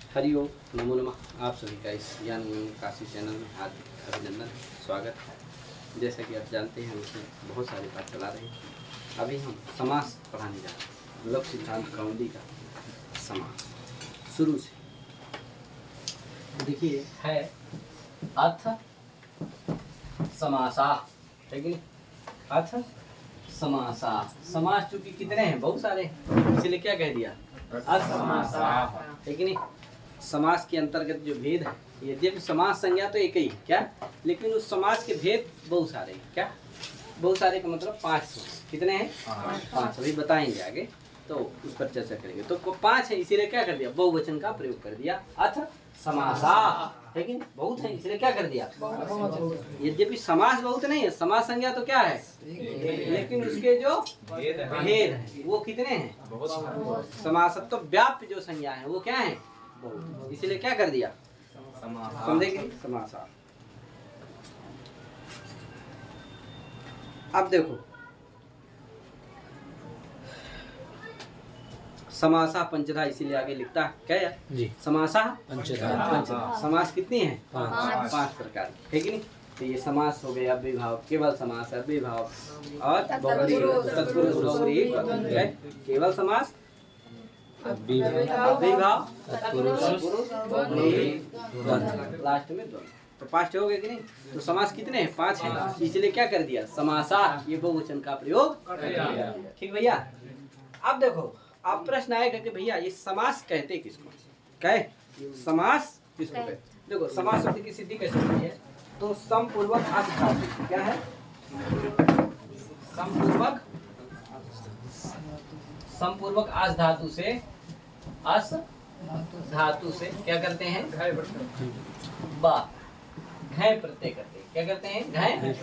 हरिओम नमो नमः। आप सभी का इस ज्ञान काशी चैनल में हार्दिक अभिनंदन, स्वागत है। जैसा कि आप जानते हैं, हम इसमें बहुत सारे पाठ चला रहे हैं। अभी हम समास पढ़ाने जा रहे हैं। लोक सिद्धांत कौमुदी का समास शुरू से देखिए है अर्थ समासा, है कि नहीं? अर्थ समासा। समास चूंकि कितने हैं, बहुत सारे, इसलिए क्या कह दिया? अर्थ समासा, है कि नहीं? समास के अंतर्गत जो भेद है, यद्यपि समास संज्ञा तो एक ही है क्या, लेकिन उस समास के भेद बहुत सारे हैं। क्या बहुत सारे का मतलब 5 कितने हैं? 5। अभी बताएंगे आगे, तो उस पर चर्चा करेंगे। तो 5 है, इसीलिए क्या कर दिया? बहुवचन का प्रयोग कर दिया, अर्थ समासा, है कि नहीं? बहुत है, इसलिए क्या कर दिया? यद्यपि समास बहुत नहीं है, समास संज्ञा तो क्या है, लेकिन उसके जो भेद है वो कितने हैं? समासत्व व्याप्य जो संज्ञा है वो क्या है? बहुत। इसलिए क्या कर दिया? समझेंगे समासा। अब देखो, समासा पंचधा, इसीलिए आगे लिखता है क्या यार जी? समासा पंचधा। समास कितनी है? 5 प्रकार, है कि नहीं? तो ये समास हो गया अव्ययीभाव, केवल समास, अव्ययीभाव और बहुब्रीहि, तत्पुरुष बहुब्रीहि, केवल समास, अव्ययीभाव, तत्पुरुष बहुब्रीहि, लास्ट में द्वंद्व। तो 5 हो गए कि नहीं? तो समास कितने हैं? 5 हैं, इसलिए क्या कर दिया? समासा, ये बहुवचन का प्रयोग कर दिया। ठीक भैया। अब देखो, अब प्रश्न आएगा कि भैया ये समास कहते किसको? कहे समास किसको कहते? देखो, समास शब्द की सिद्धि कैसे होती है? तो समपूर्वक अस धातु, क्या है? समपूर्वक अस धातु से, अस धातु से क्या करते हैं? बा घय प्रत्यय करते हैं। क्या करते हैं? घय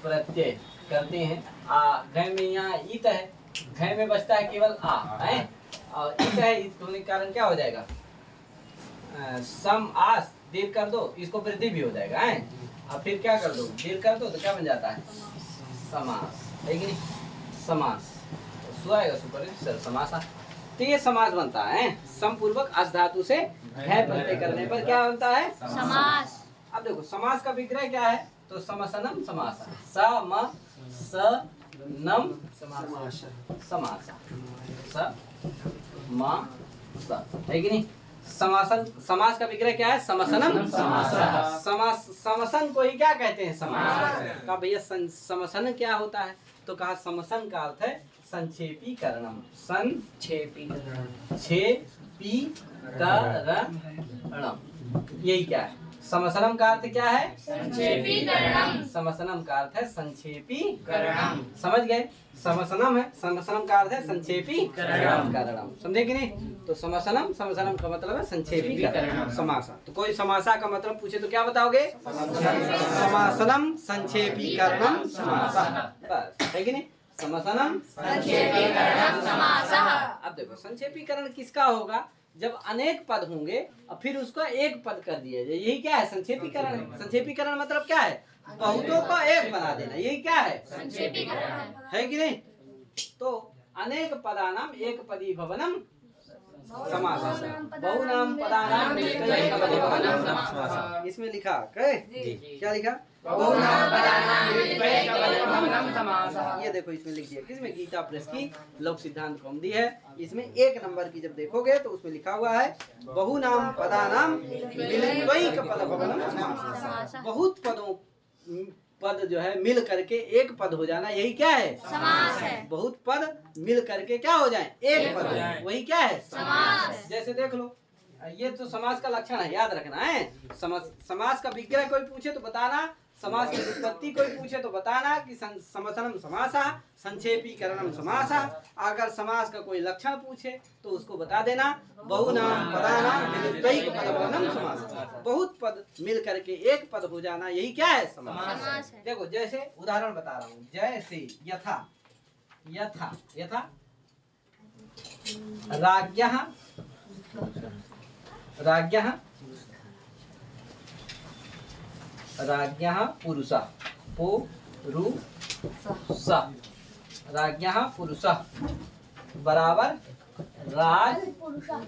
प्रत्यय करते हैं। घय में यहाँ ईत है, घय में बचता है केवल आ है, और ईत है, ईत होने के कारण क्या हो जाएगा? सम आस दीर्घ कर दो, इसको वृद्धि भी हो जाएगा है। अब फिर क्या कर दो? दीर्घ कर दो तो क्या बन जाता है? समास, है कि नहीं? समास सुआएगा सुपर समासा। तो ये समास बनता है समपूर्वक अस धातु से घय प्रत्यय करने पर क्या बनता है? समास। अब देखो, समास का विग्रह क्या है? तो समसनम समासा, सम स नम समासा, स म स, है कि नहीं? समासन, समास का विग्रह क्या है? समसनम समासा। समास, समसन को ही क्या कहते हैं? समास। का भैया समसन क्या होता है? तो कहा समसन का अर्थ है संक्षेपीकरणम, संक्षेपीकरणम, यही क्या है? समसनम का अर्थ क्या है? संक्षेपीकरणम। समसनम का अर्थ है संक्षेपीकरणम, समझ गए? समसनम है, समसनम का अर्थ है संक्षेपीकरणम, समझे कि नहीं? तो समसनम, समसनम का मतलब है संक्षेपीकरण। समासा, तो कोई समासा का मतलब पूछे तो क्या बताओगे? समासनम संक्षेपीकरणम समासा, बस, है कि नहीं? समसनम संक्षेपीकरणम समासा। अब देखो, संक्षेपीकरण किसका होगा? जब अनेक पद होंगे और फिर उसको एक पद कर दिया जाए, यही क्या है? संक्षेपीकरण। संक्षेपीकरण मतलब क्या है? बहुतों को एक बना देना, यही क्या है? संक्षेपीकरण, है कि नहीं? तो अनेक पदानाम एक पदी भवनम समास, बहुनाम पदानाम एकपदी भवनम समास। इसमें लिखा क्या लिखा? बहुनाम पदानाम एकपदी भवनम समास। ये देखो, इसमें लिख दिया, किसमें? गीता प्रेस की लोक सिद्धांत कौमुदी है, इसमें 1 नंबर की जब देखोगे तो उसमें लिखा हुआ है बहुनाम पदानाम मिलित्वैक पद भवनम समास। बहुत पदों, पद जो है मिल करके एक पद हो जाना, यही क्या है? समास है। बहुत पद मिल करके क्या हो जाए? एक पद हो जाए, वही क्या है? समास। जैसे देख लो, ये तो समास का लक्षण है, याद रखना है। समास का विग्रह कोई पूछे तो बताना, समास की उत्पत्ति कोई पूछे तो बताना कि समसनम समासा, संक्षेपीकरणम समासा। अगर समास का कोई लक्षण पूछे तो उसको बता देना, बहुनाम पदानाम मिलित्वैक पद भवनम समास। बहुत पद मिल करके एक पद हो जाना, यही क्या है? समास। देखो, जैसे उदाहरण बता रहा हूँ, जैसे यथा, यथा, यथा राज्ञः, राज्ञः, राज्ञः पुरुषः, पुरुषः, राज्ञः पुरुषः बराबर राज पुरुषः,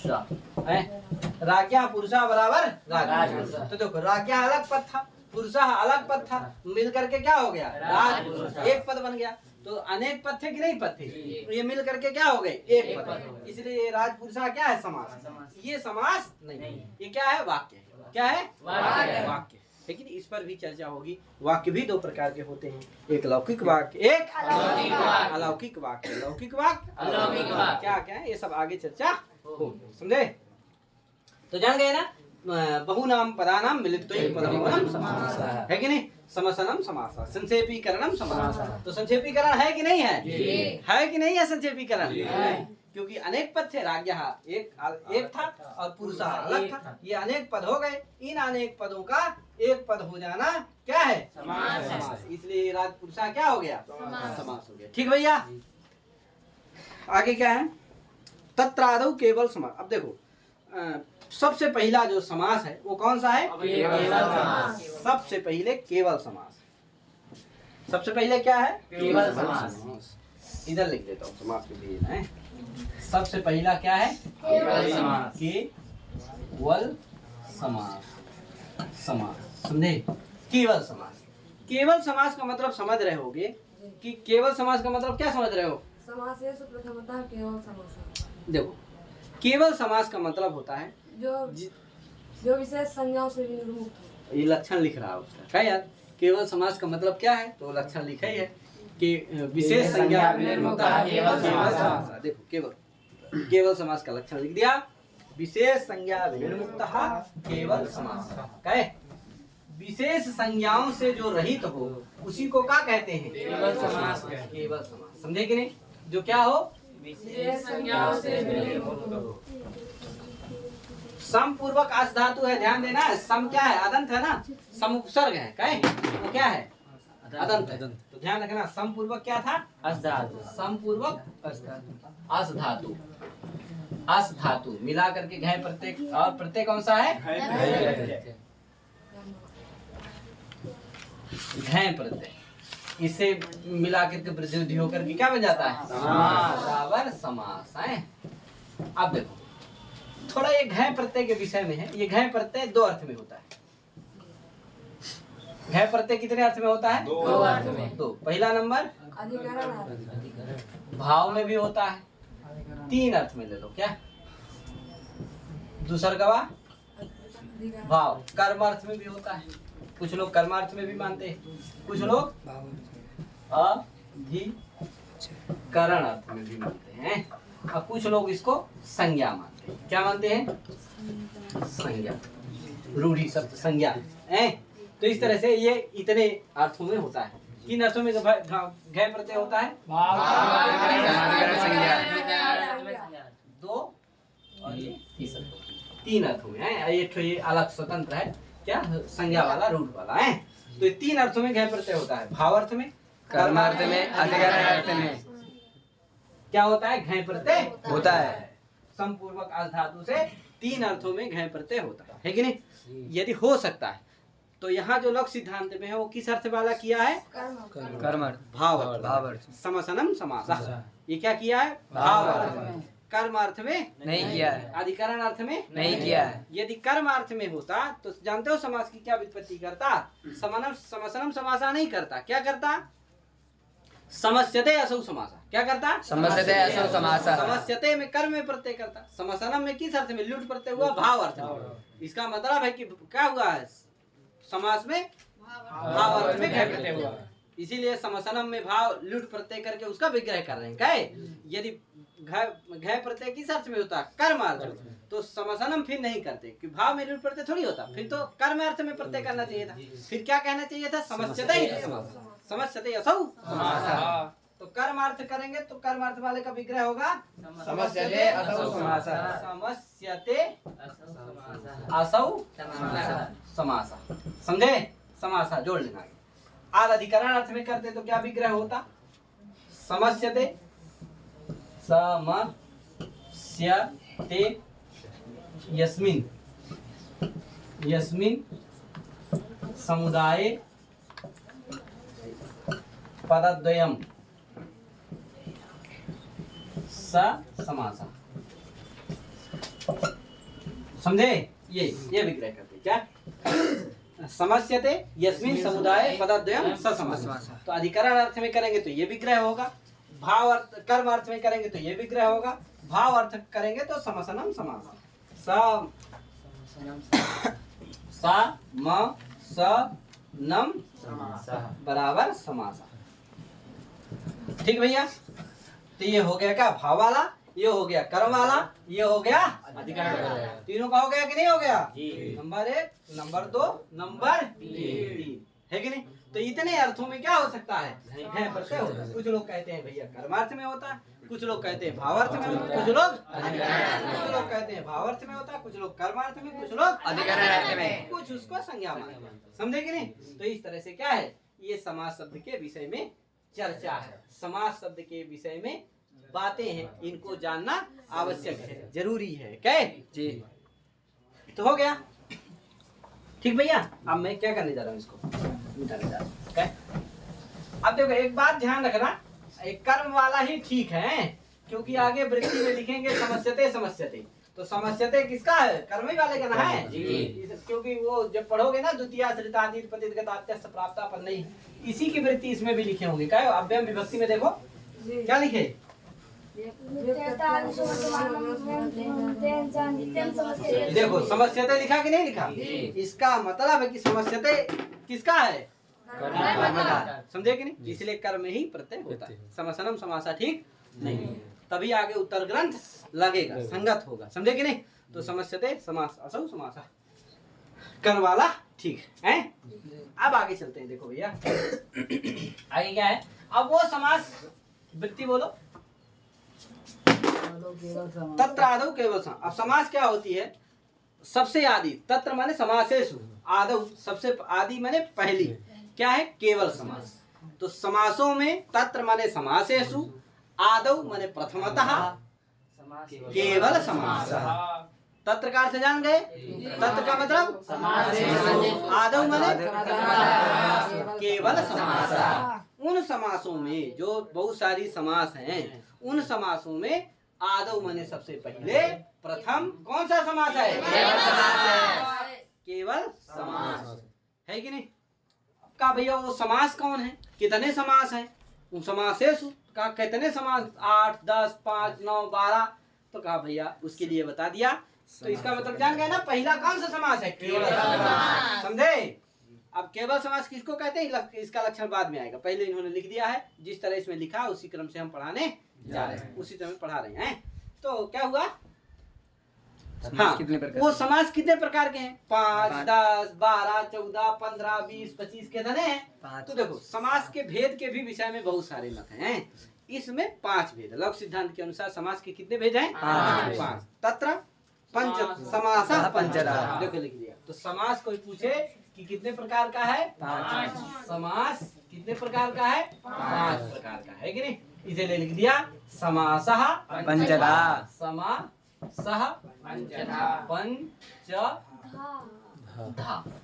राज्ञा पुरुषा बराबर राज। तो देखो राज्ञा अलग पद था, पुरुषा अलग पद था, मिल करके क्या हो गया राज, एक पद बन गया। तो अनेक पद थे कि नहीं पद थे, तो ये मिल करके क्या हो गए एक पद, इसलिए राजपुरुषा क्या है समास। ये समास नहीं, ये क्या है वाक्य है। क्या है वाक्य। लेकिन इस पर भी चर्चा होगी। वाक्य भी दो प्रकार के होते हैं, एक लौकिक वाक्य, एक अलौकिक वाक्य। लौकिक वाक्य अलौकिक वाक्य क्या क्या है ये सब आगे चर्चा होगी, समझे। तो जान गए ना, बहुनाम पदानाम मिलित्वा पदमूलम समास है कि नहीं। समसनम समास, संक्षेपीकरणम समास। तो संक्षेपीकरण है कि नहीं है, है कि नहीं है संक्षेपीकरण, क्योंकि अनेक पद थे, राज्ञ एक था और पुरुषा अलग था। ये अनेक पद हो गए, इन अनेक पदों का एक पद हो जाना क्या है समास। इसलिए राजपुरुषा क्या हो गया समास हो गया। ठीक भैया, आगे क्या है, तत्रादौ केवल समास। अब देखो सबसे पहला जो समास है वो कौन सा है, सबसे पहले केवल समास। सबसे पहले क्या है केवल समास। इधर लिख देता हूँ समास के लिए है। सबसे पहला क्या है केवल समास। केवल समास, समास समझे। केवल समास, केवल समास का मतलब समझ रहे होगे कि केवल समास का मतलब क्या समझ रहे हो। केवल समास, देखो केवल समास का मतलब होता है जो विशेष संज्ञाओं से भी निर्मुक्त हो। ये लक्षण लिख रहा है उसका क्या यार। केवल समास का मतलब क्या है, तो लक्षण लिखा ही है कि विशेष संज्ञा निर्मुक्त केवल समास। देखो केवल, केवल समास का लक्षण लिख दिया, विशेष संज्ञा निर्मुक्त केवल समास। क्या है, विशेष संज्ञाओं से जो रहित हो उसी को क्या कहते हैं केवल समास। केवल समास समझे कि नहीं, जो क्या हो विशेष संज्ञाओं से निर्मुक्त हो। सम पूर्वक अस धातु है, ध्यान देना है। सम क्या है, अदंत है ना, सम उपसर्ग है, क्या है वो क्या है अदंत है। तो ध्यान रखना, सम पूर्वक क्या था अस धातु, सम पूर्वक अस धातु। अस धातु मिला करके घय प्रत्यय, और प्रत्यय कौन सा है घय प्रत्यय। इसे मिला करके वृद्धि होकर के क्या बन जाता है बराबर समास है। अब देखो थोड़ा ये घय प्रत्यय के विषय में है। ये घय प्रत्यय दो अर्थ में होता है। घय प्रत्यय कितने अर्थ में होता है, दो अर्थ में। तो पहला नंबर भाव में भी होता है, तीन अर्थ में ले लो क्या। दूसरा गवा भाव, कर्म अर्थ में भी होता है। कुछ लोग कर्मार्थ में भी मानते हैं, कुछ लोग अधिकरण अर्थ में भी मानते हैं, और कुछ लोग इसको संज्ञा मानते हैं। क्या मानते हैं संज्ञा, रूढ़ी शब्द संज्ञा है। तो इस तरह से ये इतने अर्थों में होता है। किन अर्थों में घय प्रत्यय होता है, दो और ये तीन अर्थों में है। ये अलग स्वतंत्र है क्या, संज्ञा वाला रूढ़ वाला है। तो ये तीन अर्थों में घय प्रत्यय होता है, भाव अर्थ में, कर्मार्थ में, अधिकरण अर्थ में क्या होता है घय प्रत्यय होता है। संपूर्वक अस धातु से तीन अर्थों में घय प्रत्यय होता है कि नहीं। यदि हो सकता है तो यहाँ जो लक्ष्य सिद्धांत में है वो किस अर्थ वाला किया है कर्मार्थ, भाव अर्थ। समसनम समास, ये क्या किया है भाव अर्थ। कर्म अर्थ में नहीं किया है, अधिकरण अर्थ में नहीं किया है। यदि कर्म अर्थ में होता तो जानते हो समास की क्या व्युत्पत्ति करता, समसनम समासा नहीं करता। क्या करता, समस्यते असौ समासा। क्या करता, समस्यते असौ समासा। समस्यते में कर्म में प्रत्यय करता, समसनम में किस अर्थ में लुट प्रत्यय हुआ भाव अर्थ में। इसका मतलब है कि क्या हुआ है समास में भाव अर्थ में घय प्रत्यय हुआ। इसीलिए समसनम में भाव लुट प्रत्यय करके उसका विग्रह कर रहे हैं। क्या यदि घय प्रत्यय किस अर्थ में होता कर्म अर्थ में, तो समसनम फिर नहीं करते कि भाव में लुट प्रत्यय थोड़ी होता, फिर तो कर्म अर्थ में प्रत्यय करना चाहिए था। फिर क्या कहना चाहिए था समस्यते असौ समासा। तो कर्म अर्थ करेंगे तो कर्म अर्थ वाले का विग्रह होगा समस्यते असौ समासा। समस्यते असौ समासा, समझे। समासा जोड़ लेना। आज अधिकरण अर्थ में करते तो क्या विग्रह होता, समस्यते समस्यते यस्मिन् यस्मिन् समुदाये पदद्वयम् स समासः। समझे? ये विग्रह करते क्या? समस्यते यस्मिन् समुदाय पदद्वयम् ससमासः। तो अधिकरण अर्थ में करेंगे तो ये विग्रह होगा, भाव अर्थ कर्म अर्थ में करेंगे तो ये विग्रह होगा, भाव अर्थ करेंगे तो समसनम समासः। सा म स नम बराबर समासा। ठीक भैया? तो ये हो गया क्या? भाव वाला, ये हो गया कर्म वाला, ये हो गया अधिकरण। तीनों का हो गया कि नहीं हो गया? नंबर 1, नंबर 2, नंबर 3 है कि नहीं? तो इतने अर्थों में क्या हो सकता है? प्रत्यय होता है। कुछ लोग कहते हैं भैया कर्मार्थ में होता है, कुछ लोग कहते हैं भावार्थ में होता है, कुछ लोग कहते हैं भावार्थ में होता है, कुछ लोग कर्मार्थ में, कुछ लोग अधिकरण में, कुछ उसको संज्ञा मानते हैं। समझे कि नहीं? तो इस तरह से क्या है, ये समास शब्द के विषय में चर्चा है। समास शब्द के विषय में बातें हैं, इनको जानना आवश्यक है, जरूरी है। क्या जी? तो हो गया। ठीक भैया? अब मैं क्या करने जा रहा हूँ, इसको मिटाने जा रहा हूँ। क्या? अब देखो एक बात ध्यान रखना, एक कर्म वाला ही ठीक है, क्योंकि आगे वृत्ति में लिखेंगे समस्यते समस्यते, तो समस्यते किसका है? कर्म ही वाले का ना है जी। क्योंकि वो जब पढ़ोगे ना द्वितीय श्रितादीत प्रतिगतात्यस्थ प्राप्ता पर नहीं, इसी की वृत्ति इसमें भी लिखे होंगे। क्या है? अव्ययम विभक्ति में देखो क्या लिखे? देखो समस्यते लिखा कि नहीं लिखा? इसका मतलब है कि समस्यते किसका है? समझे कि नहीं? इसलिए कर्म ही प्रत्यय होता है। समसनम समासा ठीक नहीं, तभी आगे उत्तर ग्रंथ लगेगा, संगत होगा। समझे कि नहीं? तो समस्यते समास असौ समासा, कर्म वाला ठीक है। अब आगे चलते हैं। देखो भैया आगे क्या है? अब वो समास वृत्ति बोलो, तत्र आदौ केवल समास। अब समास क्या होती है? सबसे आदि, तत्र माने समासेषु, आदौ सबसे आदि माने पहली, क्या है? केवल समास। तो समासों में तत्र माने समासेषु, आदौ माने प्रथमतः, केवल समास। तत्र का अर्थ जान गए? तत्र का मतलब आदौ माने केवल समास। उन समासों में जो बहुत सारी समास हैं, उन समासों में आदौ माने सबसे पहले, प्रथम कौन सा समास है? केवल समास है। केवल समास है कि नहीं? का भैया वो समास कौन है? कितने समास हैं? उन समासेषु का कितने समास? 8, 10, 5, 9, 12। तो कहा भैया उसके लिए बता दिया। तो इसका मतलब जान गए ना, पहला कौन सा समास है? केवल समास। समझे? अब केवल समास किसको कहते हैं? इसका लक्षण बाद में आएगा, पहले इन्होंने लिख दिया है। जिस तरह इसमें लिखा उसी क्रम से हम पढ़ाने जा रहे हैं, उसी तरह पढ़ा रहे हैं। तो क्या हुआ? हाँ, वो समास कितने प्रकार के हैं? 5, 10, 12, 14, 15, 20, 25 कितने हैं? तो देखो समास के भेद के भी विषय में बहुत सारे मत हैं। इसमें 5 भेद, लौकिक सिद्धांत के अनुसार समास के कितने भेद हैं? 5। तत्र पंच समासः पंचधा, देखो लिख दिया। तो समास कोई पूछे कि कितने प्रकार का है? 5। समास कितने प्रकार का है? 5 प्रकार का है कि नहीं? इसीलिए लिख दिया समासः पंचधा, समासः पंचधा।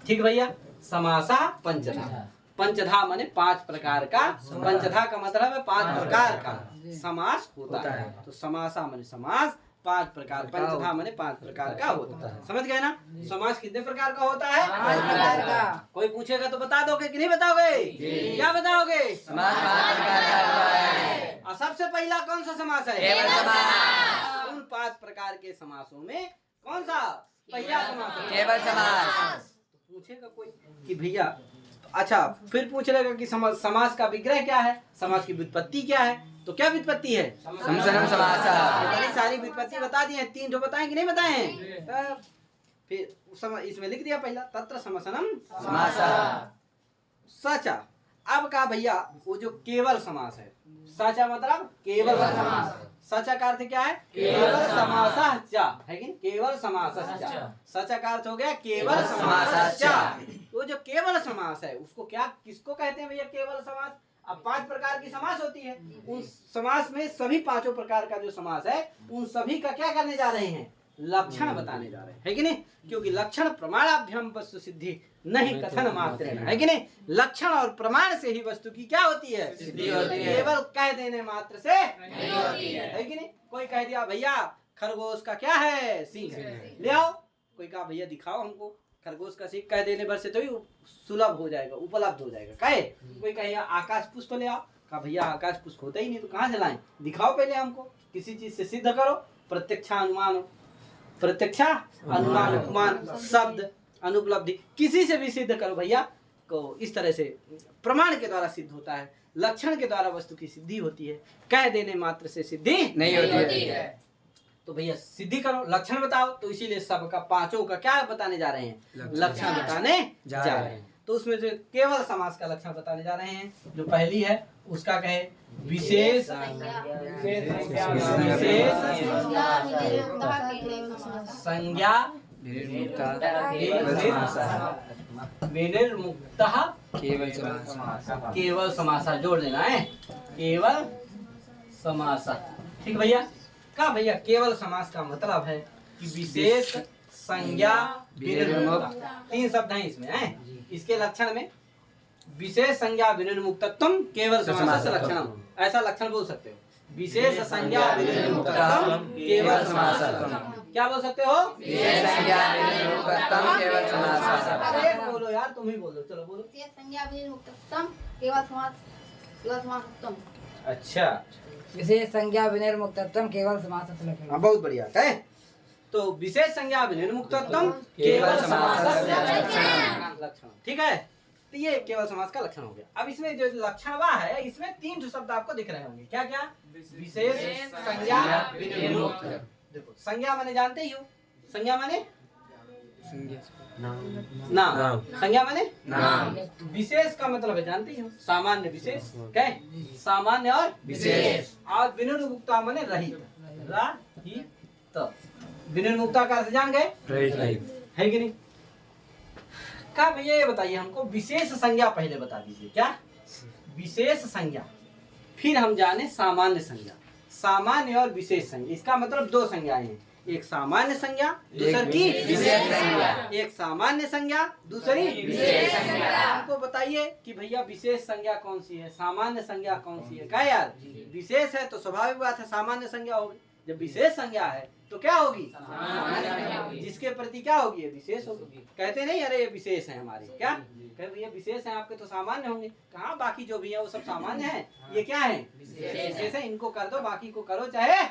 ठीक भैया? समासः पंचधा, पंचधा माने 5 प्रकार का, पंचधा का मतलब है 5 प्रकार का समास होता है। तो समासा माने समास 5 प्रकार, पंचधा माने 5 प्रकार का होता है। समझ गए ना? समास कितने प्रकार का होता है? 5 प्रकार का। कोई पूछेगा तो बता दोगे कि नहीं बताओगे? क्या बताओगे? समास 5 प्रकार का होता है। और सबसे पहला कौन सा समास है? केवल समास। उन 5 प्रकार के समासों में कौन सा पहला समास है? केवल समास। पूछेगा कोई कि भैया, अच्छा फिर पूछ लेगा कि समास का विग्रह क्या है, समास की व्युत्पत्ति क्या है? तो क्या व्युत्पत्ति है? समसनम समासः। बड़ी सारी व्युत्पत्ति बता दी है, 3 जो बताएं कि नहीं बताएं? फिर इसमें लिख दिया पहला, तत्र समसनम समासः। सचा। अब का भैया वो जो केवल समास है, सचा मतलब केवल समास। सचा का अर्थ क्या है? केवल समासः च, है कि केवल समासः च। सचा का अर्थ हो गया केवल समासः च। वो जो केवल समास है उसको क्या, किसको कहते हैं भैया? केवल समास। अब 5 प्रकार की समास होती है, उन समास में सभी 5 प्रकार का जो समास है उन सभी का क्या करने जा रहे हैं? लक्षण बताने जा रहे हैं, है कि नहीं? क्योंकि लक्षण प्रमाणाभ्याम वस्तु सिद्धि नहीं कथन मात्र, है कि नहीं? लक्षण और प्रमाण से ही वस्तु की क्या होती है? सिद्धि होती है। केवल कह देने मात्र से नहीं होती है कि नहीं? कोई कह दिया भैया खरगोश का क्या है? सींग है, ले आओ। कोई कहा भैया दिखाओ हमको खरगोश का सीख, कह देने भर से तो ही सुलभ हो जाएगा, उपलब्ध हो जाएगा। कहे कोई कहे आकाश पुष्प ले आओ, कहा भैया आकाश पुष्प होता ही नहीं तो कहाँ से लाएं, दिखाओ पहले हमको, किसी चीज से सिद्ध करो। प्रत्यक्षानुमान उपमान शब्द अनुपलब्धि किसी से भी सिद्ध करो भैया को, इस तरह से प्रमाण के द्वारा सिद्ध होता है, लक्षण के द्वारा वस्तु की सिद्धि होती है, कह देने मात्र से सिद्धि नहीं होती है। तो भैया सिद्धि करो, लक्षण बताओ। तो इसीलिए सबका पांचों का क्या बताने जा रहे हैं, लक्षण बताने जा रहे हैं। तो उसमें जो केवल समास का लक्षण बताने जा रहे हैं, जो पहली है उसका कहे विशेष संज्ञा विनिर्मुक्तः केवल समासा जोड़ देना है, केवल समासा। ठीक भैया, का भैया केवल समास का मतलब है कि विशेष संज्ञा विनिर्मुक्त, तीन शब्द हैं इसमें हैं। इसके लक्षण में विशेष संज्ञा विनिर्मुक्तत्वम केवल समास से लक्षणम, ऐसा लक्षण बोल सकते हो। विशेष संज्ञा विनिर्मुक्तत्वम केवल समास, क्या बोल सकते हो, विशेष संज्ञा विनिर्मुक्तत्वम केवल समास। अरे बोलो यार, तुम ही बोलो, चलो बोलो। विशेष संज्ञा विनिर्मुक्तत्वम केवल समास, केवल समासत्वम। अच्छा, विशेष संज्ञा विनिर्मुक्तत्वम केवल समास से लक्षण। हाँ बहुत बढ़िया। कहे तो विशेष संज्ञा विनिर्मुक्तत्वम केवल समास लक्षण। ठीक है, तो ये केवल समास का लक्षण हो गया। अब इसमें जो लक्षणवा है, इसमें तीन जो शब्द आपको दिख रहे होंगे, क्या क्या, विशेष संज्ञा विनिर्मुक्त। देखो संज्ञा माने जानते ही हो, संज्ञा माने नाम, संज्ञा माने नाम। विशेष का मतलब है जानते ही हो, सामान्य विशेष, क्या सामान्य और विशेष। और विनिर्मुक्ता माने रहित, रहित। विनिर्मुक्ता का अर्थ जान गए, है कि नहीं। का भैया ये बताइए हमको, विशेष संज्ञा पहले बता दीजिए, क्या विशेष संज्ञा, फिर हम जाने सामान्य संज्ञा। सामान्य और विशेष संज्ञा, इसका मतलब दो संज्ञाएं हैं, एक सामान्य संज्ञा, दूसरी विशेष संज्ञा। एक सामान्य संज्ञा, दूसरी विशेष संज्ञा। हमको बताइए कि भैया विशेष संज्ञा कौन सी है, सामान्य संज्ञा कौन सी है। क्या यार, विशेष है तो स्वाभाविक बात है सामान्य संज्ञा होगी, जब विशेष संज्ञा है तो क्या होगी, जिसके प्रति क्या होगी, ये विशेष होगी। कहते नहीं अरे ये विशेष है हमारे, क्या कहे भैया विशेष है आपके तो सामान्य होंगे, कहाँ बाकी जो भी है वो सब सामान्य है, ये क्या है विशेष है। इनको कर दो, बाकी को करो चाहे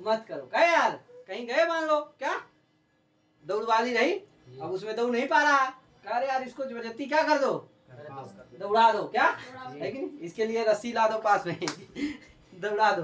मत करो। कहे यार कहीं गए मान लो, क्या दौड़ वाली रही, अब उसमें दौड़ नहीं पा रहा है, कह रहे यार इसको जबरदस्ती क्या कर दो, दौड़ा दो, क्या है कि नहीं, इसके लिए रस्सी ला दो पास में दौड़ा दो,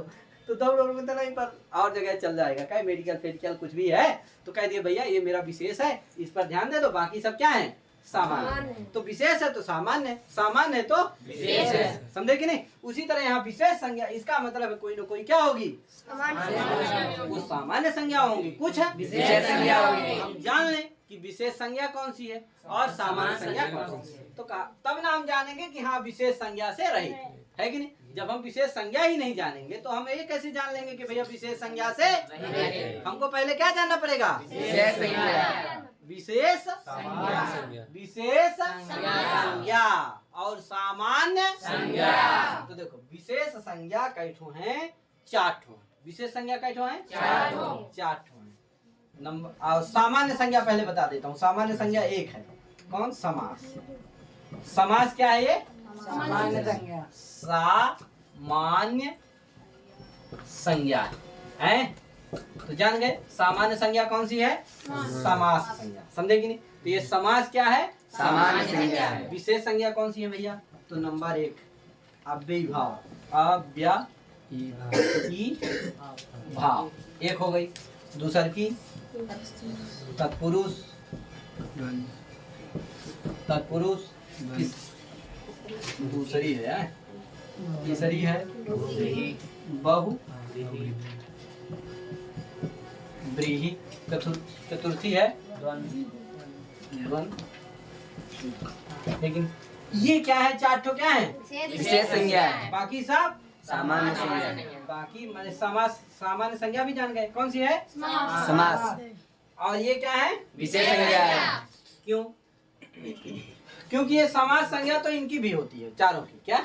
तो दौड़ तो नहीं पर और जगह चल जाएगा। क्या मेडिकल फेडिकल कुछ भी है तो कह दिए भैया ये मेरा विशेष है, इस पर ध्यान दे दो, बाकी सब क्या है सामान्य। तो विशेष है तो सामान्य, सामान्य है तो विशेष है, समझे कि नहीं। उसी तरह यहाँ विशेष संज्ञा, इसका मतलब है कोई न कोई क्या होगी, कुछ सामान्य संज्ञा होंगी, कुछ विशेष संज्ञा होगी। हम जान लें कि विशेष संज्ञा कौन सी है और सामान्य संज्ञा कौन सी है, तो तब ना हम जानेंगे कि हाँ विशेष संज्ञा से रहित है कि नहीं। जब हम विशेष संज्ञा ही नहीं जानेंगे तो हम ये कैसे जान लेंगे कि भैया विशेष संज्ञा से, हमको पहले क्या जानना पड़ेगा, विशेष संज्ञा और सामान्य संज्ञा। तो देखो विशेष संज्ञा कैठो है, चार ठो। विशेष संज्ञा कैठो है, चार ठो है नंबर। और सामान्य संज्ञा पहले बता देता हूँ, सामान्य संज्ञा एक है, कौन, समास। समास क्या है ये, सामान्य संज्ञा, सामान्य संज्ञा है। तो जान गए सामान्य संज्ञा कौन सी है, समास संज्ञा, समझे कि नहीं। तो ये समास क्या है, सामान्य संज्ञा है। विशेष संज्ञा कौन सी है भैया, तो नंबर एक अव्ययी भाव, अव्ययी भाव एक हो गई। दूसर की तत्पुरुष, तत्पुरुष दूसरी है, तीसरी है बहु व्रीहि, चतुर्थी है द्वंद्व। लेकिन ये क्या है, चार ठो क्या है, विशेष संज्ञा है, बाकी सब सामान्य संज्ञा। बाकी मैंने समास, सामान्य संज्ञा भी जान गए कौन सी है, समास। और ये क्या है, विशेष संज्ञा है। क्यों, क्योंकि ये समास संज्ञा तो इनकी भी होती है, चारों की। क्या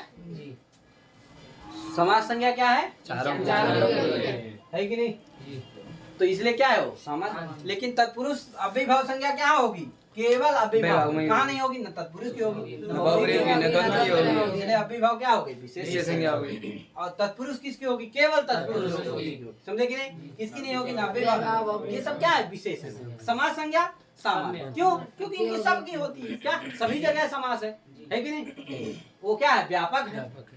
समास संज्ञा क्या है, चारों है कि नहीं। तो इसलिए क्या है वो सामान्य। लेकिन तत्पुरुष अव्ययीभाव संज्ञा क्या होगी? केवल अव्ययीभाव। कहाँ नहीं होगी? न तत्पुरुष की होगी न बहुव्रीहि की, न द्वंद्व की होगी। इसलिए अव्ययीभाव क्या होगी? विशेष संज्ञा होगी। और तत्पुरुष किसकी होगी? केवल तत्पुरुष की होगी। समझे कि नहीं? इसकी नहीं होगी ना अव्ययीभाव। ये सब क्या है? विशेष है। समास संज्ञा सामान्य। क्यों? क्योंकि इनकी सबकी होती है। क्या सभी जगह समास है कि नहीं? वो क्या है? व्यापक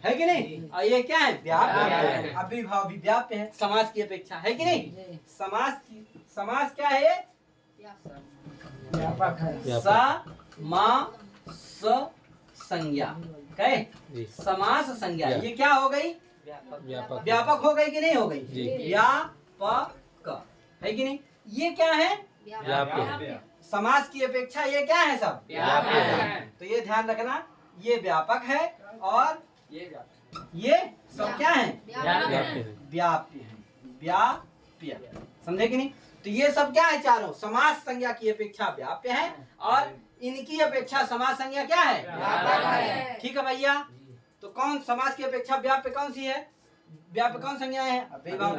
है कि नहीं? और ये क्या है? व्याप्य है। अव्ययीभाव भी व्याप्य है समास की अपेक्षा, है कि नहीं? समास क्या है? व्यापक है। समास संज्ञा। कहे समास संज्ञा ये क्या हो गई? व्यापक हो गई कि नहीं हो गई? व्यापक है कि नहीं? ये क्या है? व्याप्य। समास की अपेक्षा ये क्या है? सब व्याप्य है। तो ये ध्यान रखना, ये व्यापक है और ये सब क्या है? व्याप्य है। व्याप्य, समझे कि नहीं? तो ये सब क्या है? चारों समास संज्ञा की अपेक्षा व्याप्य है और इनकी अपेक्षा समास संज्ञा क्या है? ठीक है भैया। तो कौन समास की अपेक्षा व्याप्य कौन सी है? व्याप्य कौन संज्ञा है? अव्ययीभाव।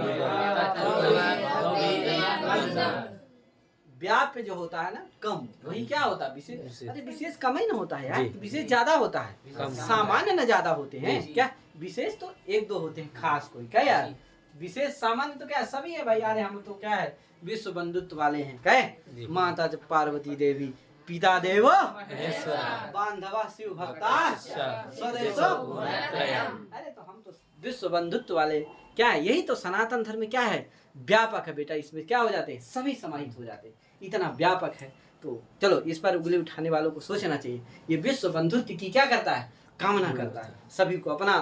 व्याप्य जो होता है ना कम, वही क्या होता है? विशेष। अरे विशेष कम ही ना होता है यार, विशेष ज्यादा होता है। सामान्य न ज्यादा होते हैं क्या? विशेष तो एक दो होते हैं खास कोई, क्या यार? विशेष सामान्य तो क्या सभी है भाई। यार हम तो क्या है? विश्व बंधुत्व वाले हैं। कहे माता पार्वती देवी, पिता देव बांधवा शिव भक्ता स्वदेशो। अरे तो हम तो विश्व बंधुत्व वाले क्या है? यही तो सनातन धर्म में क्या है? व्यापक है बेटा। इसमें क्या हो जाते हैं? सभी समाहित हो जाते हैं। इतना व्यापक है। तो चलो इस पर उंगली उठाने वालों को सोचना चाहिए। ये विश्व बंधुत्व की क्या करता है? कामना करता है। सभी को अपना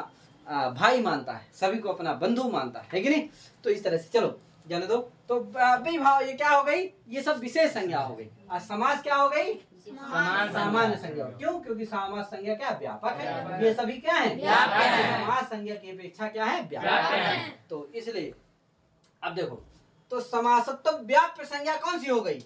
भाई मानता है, सभी को अपना बंधु मानता है कि नहीं? तो इस तरह से चलो जाने दो। तो अव्ययीभाव ये क्या हो गई? ये सब विशेष संज्ञा हो गई। और समास क्या हो गई? सामान्य संज्ञा। क्यों? क्योंकि समास संज्ञा क्या? व्यापक है। ये सभी क्या है? समास संज्ञा की अपेक्षा क्या है? व्यापक है। तो इसलिए अब देखो, तो समासत्व व्याप्य संज्ञा कौन सी हो गई?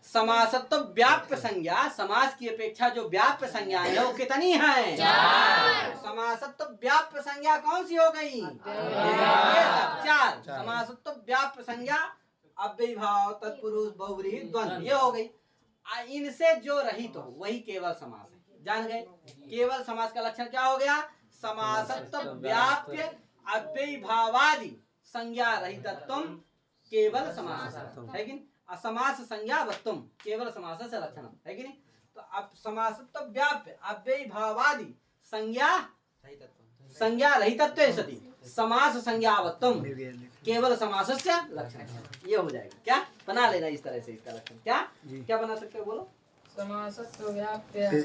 समासत्व व्याप्य संज्ञा, समास की अपेक्षा जो व्याप्य संज्ञा है वो कितनी है? समासत्व व्याप्य संज्ञा कौन सी हो गई? ये सब चार। समासत्व व्याप्य संज्ञा अव्ययीभाव, तत्पुरुष, बहुव्रीहि, द्वंद्व, ये हो गई। इनसे जो रहित हो वही केवल समास है। जान गए? केवल समास का लक्षण क्या हो गया? समासत्व व्याप्य अव्ययीभावादि संज्ञा रहितत्वम केवल समास है कि नहीं? असमास संज्ञावत्वम केवल समास से लक्षणम, है कि नहीं? तो अब समासत्व व्याप्य अव्ययीभावादि संज्ञा रहितत्व सति समास संज्ञावत्वम केवल समास से लक्षण। ये हो जाएगा। क्या बना लेना इस तरह से इसका लक्षण? क्या क्या बना सकते हो? बोलो। समासत्व व्याप्य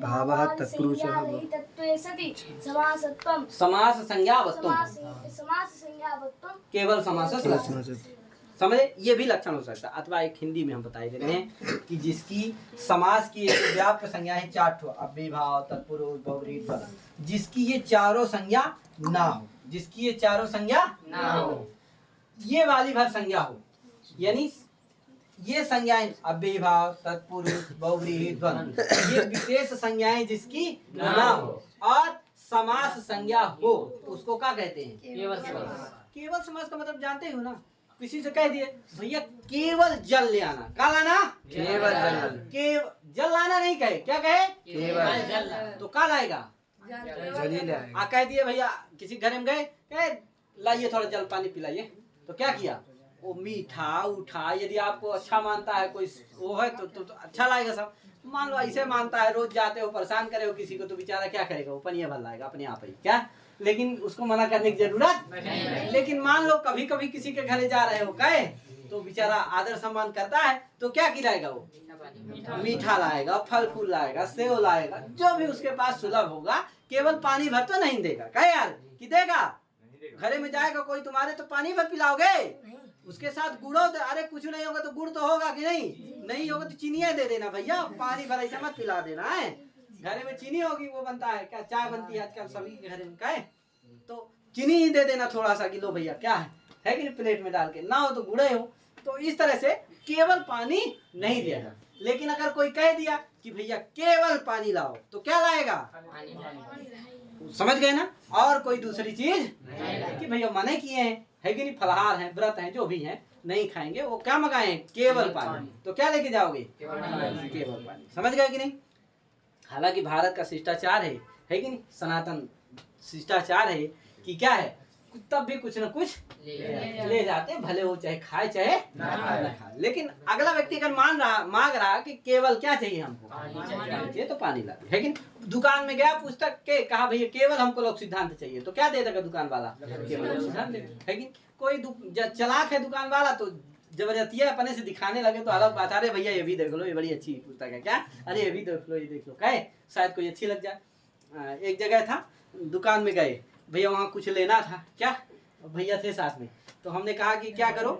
भावः तत्पुरुषः समासत्वम समास संज्ञावत्वम समास संज्ञावत्वम केवल समास से लक्षण। समझे? ये भी लक्षण हो सकता है। अथवा एक हिंदी में हम बताए दे रहे हैं कि जिसकी समास की व्याप्य संज्ञा है चार ठो, अव्ययीभाव, तत्पुरुष, बहुव्रीहि, द्वंद्व, जिसकी ये चारों संज्ञा ना हो, जिसकी ये चारों संज्ञा ना हो, ये वाली भर संज्ञा हो, यानी ये संज्ञाएं अव्ययीभाव, तत्पुरुष, बहुव्रीहि, द्वंद्व, ये विशेष संज्ञाएं जिसकी ना हो और समास संज्ञा हो, उसको क्या कहते हैं? केवल समास। केवल समास का मतलब जानते हो ना? किसी से कह दिए भैया केवल जल ले आना, क्या लाना? केवल जल। जल लाना नहीं कहे, क्या कहे? केवल जल। तो क्या लाएगा? जल ही लाएगा। कह दिए भैया किसी घर में गए, कहे लाइए थोड़ा जल पानी पिलाइए, तो क्या किया? वो मीठा उठा, यदि आपको अच्छा मानता है कोई वो है तो अच्छा लाएगा सब। मान लो ऐसे मानता है, रोज जाते हो परेशान करे हो किसी को, तो बेचारा क्या करेगा? वो पनिया भर लाएगा अपने आप ही। क्या? लेकिन उसको मना करने की जरूरत नहीं। लेकिन मान लो कभी कभी किसी के घरे जा रहे हो, कहे तो बेचारा आदर सम्मान करता है, तो क्या खिलाएगा? वो मीठा लाएगा, फल फूल लाएगा, सेव लाएगा, जो भी उसके पास सुलभ होगा। केवल पानी भर तो नहीं देगा, कहे यार कि देगा? घरे में जाएगा कोई तुम्हारे तो पानी भर पिलाओगे? उसके साथ गुड़ो अरे कुछ नहीं होगा तो गुड़ तो होगा कि नहीं? नहीं होगा तो चीनिया दे देना भैया, पानी भर ऐसा मत पिला देना है। घरे में चीनी होगी वो बनता है क्या? चाय बनती है आजकल सभी के घरे में, क्या है? तो चीनी ही दे देना थोड़ा सा, किलो भैया क्या है कि नहीं? प्लेट में डाल के, ना हो तो गुड़े हो। तो इस तरह से केवल पानी नहीं देगा। लेकिन अगर कोई कह दिया कि भैया केवल पानी लाओ, तो क्या लाएगा? समझ गए ना। और कोई दूसरी चीज कि भैया मने किए हैं, है कि नहीं, फलाहार है, व्रत है, जो भी है, नहीं खाएंगे, वो क्या मंगाए, केवल पानी। तो क्या लेके जाओगे, केवल पानी। समझ गए कि नहीं। हालांकि भारत का शिष्टाचार है कि नहीं, सनातन शिष्टाचार है कि क्या है, तब भी कुछ न कुछ ले जाते हैं, भले वो चाहे खाए चाहे ना खाए। लेकिन अगला व्यक्ति अगर मांग रहा कि केवल क्या चाहिए हमको, चाहिए तो पानी ला, है कि नहीं। दुकान में गया, पुस्तक के कहा भैया केवल हमको लोक सिद्धांत चाहिए, तो क्या दे देगा दुकान वाला, केवल लोक सिद्धांत है कि। कोई चलाक है दुकान वाला, तो जबरदस्ती अपने से दिखाने लगे तो अलग बात। अरे भैया ये भी देख लो, ये बड़ी अच्छी पुस्तक है, क्या, अरे ये भी देख लो, ये देख लो, कहे शायद कोई अच्छी लग जाए। एक जगह था, दुकान में गए भैया, वहाँ कुछ लेना था, क्या भैया थे साथ में, तो हमने कहा कि क्या करो,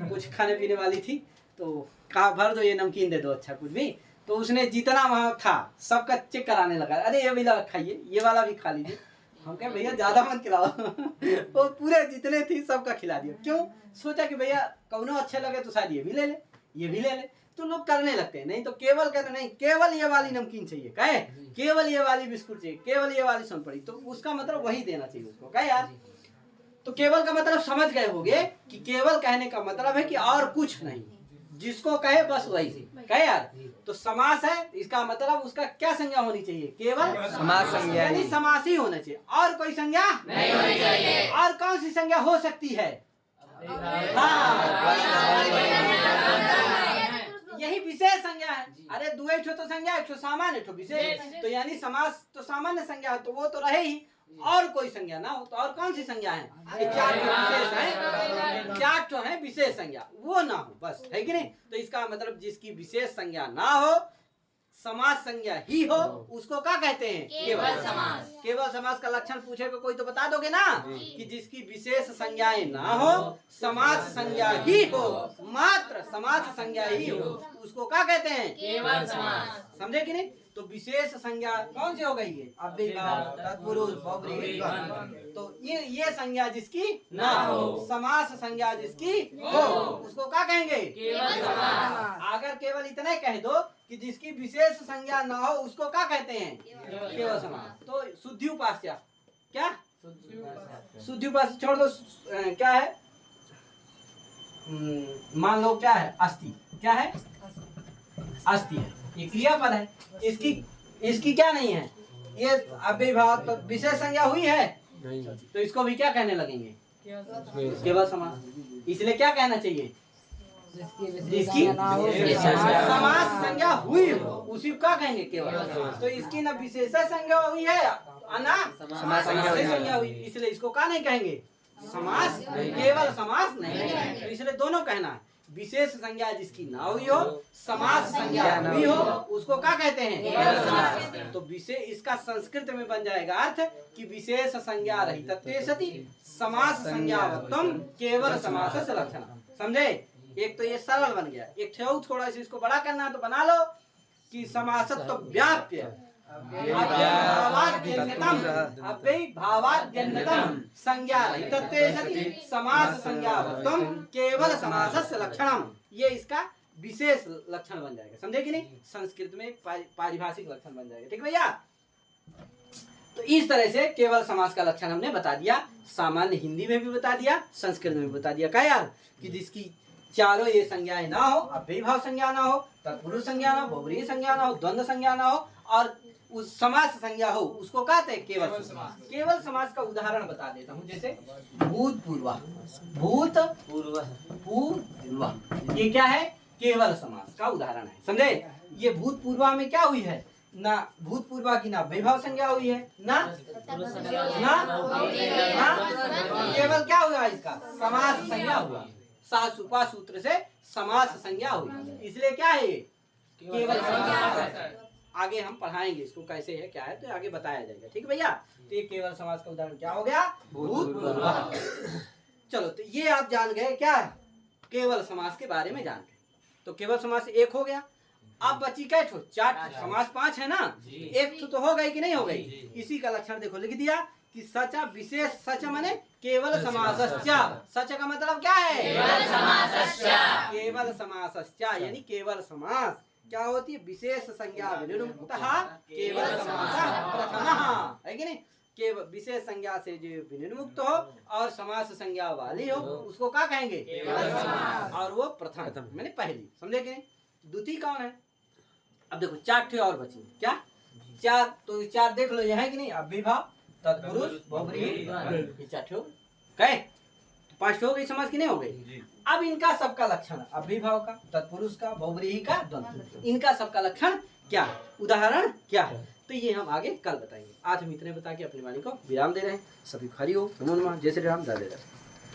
कुछ खाने पीने वाली थी, तो कहा भर दो, ये नमकीन दे दो, अच्छा कुछ भी। तो उसने जितना वहाँ था सबका चेक कराने लगा, अरे ये भी खाइए, ये वाला भी खा लीजिए। हम कहे भैया ज्यादा मत खिलाओ वो पूरे जितने थी सबका खिला दिया। क्यों, सोचा कि भैया कौनो अच्छे लगे तो शायद ये भी ले ले, ये भी ले ले, तो लोग करने लगते हैं। नहीं तो केवल कहते नहीं, केवल ये वाली नमकीन चाहिए, कहे केवल ये वाली बिस्कुट चाहिए, केवल ये वाली सोनपड़ी, तो उसका मतलब वही देना चाहिए उसको, कहे यार। तो केवल का मतलब समझ गए होंगे कि केवल कहने का मतलब है कि और कुछ नहीं, जिसको कहे बस वही कहे यार। तो समास है, इसका मतलब उसका क्या संज्ञा होनी चाहिए, केवल समास संज्ञा, यानी समास ही होना चाहिए, और कोई संज्ञा नहीं होनी चाहिए। और कौन सी संज्ञा हो सकती है, यही विशेष संज्ञा है। अरे दो एक तो संज्ञा, एक सामान्य, एक विशेष, तो यानी समास तो सामान्य संज्ञा है, तो वो तो रहे ही। और कोई संज्ञा ना हो तो और कौन सी संज्ञा है, चार विशेष है, चार तो है विशेष संज्ञा, वो ना हो बस, है कि नहीं। तो इसका मतलब जिसकी विशेष संज्ञा ना हो, समास संज्ञा ही हो, उसको क्या कहते हैं, केवल समास। केवल समास का लक्षण पूछेगा कोई तो बता दोगे ना, कि जिसकी विशेष संज्ञाएं ना हो, समास संज्ञा ही हो, मात्र समास संज्ञा ही हो, उसको क्या कहते हैं, केवल समास। समझे कि नहीं। तो विशेष संज्ञा कौन सी हो गई है, अव्ययीभाव, तत्पुरुष, बहुब्रीहि, द्वंद्व। तो ये संज्ञा जिसकी ना हो, समास संज्ञा जिसकी हो, उसको क्या कहेंगे, केवल समास। अगर केवल इतना ही कह दो कि जिसकी विशेष संज्ञा ना हो, उसको क्या कहते हैं, केवल समास। तो शुद्धि उपास्य, क्या शुद्धि उपास्य छोड़ दो, क्या है, मान लो क्या है, अस्थि, क्या है, अस्थि है, ये क्रियापद है, इसकी क्या नहीं है, ये अव्ययीभाव, तो विशेष संज्ञा हुई है, तो इसको भी क्या कहने लगेंगे, केवल समास। इसलिए क्या कहना चाहिए, जिसकी समास संज्ञा हुई हो उसी को क्या कहेंगे, केवल। तो इसकी ना विशेष संज्ञा हुई है ना समास संज्ञा हुई, इसलिए इसको क्या नहीं कहेंगे, समास, केवल समास नहीं। तो इसलिए दोनों कहना है, विशेष संज्ञा जिसकी ना हुई हो, समास संज्ञा हुई हो, उसको क्या कहते हैं, केवल समास। तो विशेष, इसका संस्कृत में बन जाएगा अर्थ कि विशेष संज्ञा रहितत्वे सति समास संज्ञावत्वम केवल समासस्य लक्षणम्। समझे। एक तो ये सरल बन गया, एक थोड़ा सा इसको बड़ा करना है तो बना लो कि समासत्व व्याप्य अव्ययीभावाद्यन्यतम संज्ञा रहितत्वे सति समास संज्ञावत्वम केवल समासस्य लक्षणम्। ये इसका विशेष लक्षण बन जाएगा, समझे कि नहीं। संस्कृत में पारिभाषिक लक्षण बन जाएगा, ठीक भैया। तो इस तरह से केवल समास का लक्षण हमने बता दिया, सामान्य हिंदी में भी बता दिया, संस्कृत में भी बता दिया। क्या यार, कि जिसकी चारों ये संज्ञाएं ना हो, अव्ययीभाव संज्ञा ना हो, तत्पुरुष संज्ञा ना हो, बहुब्रीहि संज्ञा ना हो, द्वंद्व संज्ञा ना हो, और उस समास संज्ञा हो, उसको कहते हैं केवल समास। केवल समास का उदाहरण बता देता हूँ, जैसे भूतपूर्व, भूतपूर्व, ये क्या है, केवल समास का उदाहरण है, समझे। ये भूतपूर्व में क्या हुई है, ना भूतपूर्व की ना वैभव संज्ञा हुई है, ना केवल क्या हुआ, इसका समास संज्ञा हुआ, सासुपा सूत्र से समास संज्ञा हुई, इसलिए क्या है ये, केवल समास। आगे हम पढ़ाएंगे इसको कैसे है क्या है, तो आगे बताया जाएगा, ठीक भैया। तो ये केवल समास का उदाहरण क्या हो गया, भूतपूर्व। चलो, तो ये आप जान गए क्या, केवल समास के बारे में जान गए। तो केवल समास एक हो गया। अब बची कै ठो, चार, समास 5 है ना, एक तो हो गई कि नहीं हो गई। इसी का लक्षण देखो, लिख दिया कि सच विशेष, सच माने केवल समासस्य। सच का मतलब क्या है, केवल समासस्य। केवल समासस्य यानी केवल समास क्या होती है, विशेष संज्ञा विनिर्मुक्तः केवल समासः प्रथमः, है कि नहीं। के विशेष संज्ञा से जो विनिर्मुक्त हो और समास संज्ञा वाली हो उसको क्या कहेंगे? और वो प्रथम मैंने पहली, समझे कि नहीं? द्वितीय कौन है? अब देखो 4 ठे और बची, क्या 4? तो 4 देख लो, ये है कि नहीं? अव्ययभाव, तत्पुरुष, बहुव्रीहि, ये 4 ठे कहे, 5 हो गई, समझ की नहीं हो गई? अब इनका सबका लक्षण, अव्ययभाव का, तत्पुरुष का, बहुव्रीहि का, द्वंद्व, इनका सबका लक्षण क्या है, उदाहरण क्या है, तो ये हम आगे कल बताएंगे। आज हम इतने बता के अपनी वाणी को विराम दे रहे हैं। सभी हरि ओम, नमो नमः, जय श्री राम, राधे राधे।